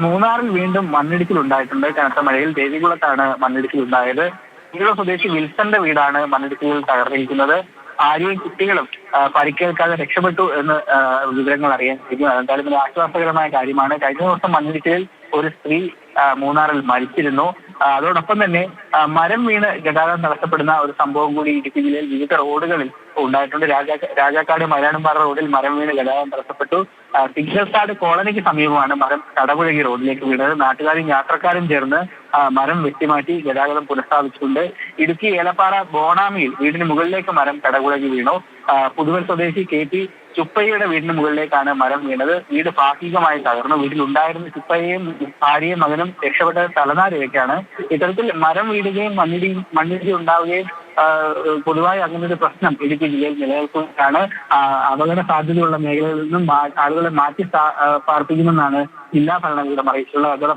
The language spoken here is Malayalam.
മൂന്നാറിൽ വീണ്ടും മണ്ണിടിച്ചിൽ ഉണ്ടായിട്ടുണ്ട്. കനത്ത മഴയിൽ ദേവികുളത്താണ് മണ്ണിടിച്ചിൽ ഉണ്ടായത്. തിരുവല്ല സ്വദേശി വിൽസന്റെ വീടാണ് മണ്ണിടിച്ചിലിൽ തകർന്നിരിക്കുന്നത്. ആര്യയും കുട്ടികളും പരിക്കേൽക്കാതെ രക്ഷപ്പെട്ടു എന്ന് വിവരങ്ങൾ അറിയാൻ കഴിഞ്ഞു. എന്തായാലും ഒരു ആശ്വാസകരമായ കാര്യമാണ്. കഴിഞ്ഞ ദിവസം മണ്ണിടിച്ചിലിൽ ഒരു സ്ത്രീ മൂന്നാറിൽ മരിച്ചിരുന്നു. അതോടൊപ്പം തന്നെ മരം വീണ് ഗതാഗതം തടസ്സപ്പെടുന്ന ഒരു സംഭവം കൂടി ഇടുക്കി ജില്ലയിൽ വിവിധ റോഡുകളിൽ ഉണ്ടായിട്ടുണ്ട്. രാജാക്കാട് മലയാളംപാറ റോഡിൽ മരം വീണ് ഗതാഗതം തടസ്സപ്പെട്ടു. സിഗ്നൽസാട് കോളനിക്ക് സമീപമാണ് മരം കടപുഴകി റോഡിലേക്ക് വീണത്. നാട്ടുകാരും യാത്രക്കാരും ചേർന്ന് മരം വെട്ടിമാറ്റി ഗതാഗതം പുനഃസ്ഥാപിച്ചിട്ടുണ്ട്. ഇടുക്കി ഏലപ്പാറ ബോണാമിയിൽ വീടിന് മുകളിലേക്ക് മരം കടപുഴകി വീണു. പുതുവൽ സ്വദേശി KP ചുപ്പയ്യയുടെ വീടിന് മുകളിലേക്കാണ് മരം വീണത്. വീട് ഭാഗികമായി തകർന്നു. വീട്ടിലുണ്ടായിരുന്ന ചുപ്പയ്യയും ഭാര്യയും മകനും രക്ഷപ്പെട്ടത് തലനാരിഴയ്ക്കാണ്. ഇത്തരത്തിൽ മരം വീഴുകയും മണ്ണിടിച്ചിൽ ഉണ്ടാവുകയും പൊതുവായി അങ്ങനെ ഒരു പ്രശ്നം ഇടുക്കി ജില്ലയിൽ നിലനിൽക്കുകയാണ്. അപകട സാധ്യതയുള്ള മേഖലകളിൽ നിന്നും ആളുകളെ മാറ്റി പാർപ്പിക്കുമെന്നാണ് ജില്ലാ ഭരണകൂടം അറിയിച്ചിട്ടുള്ളത്.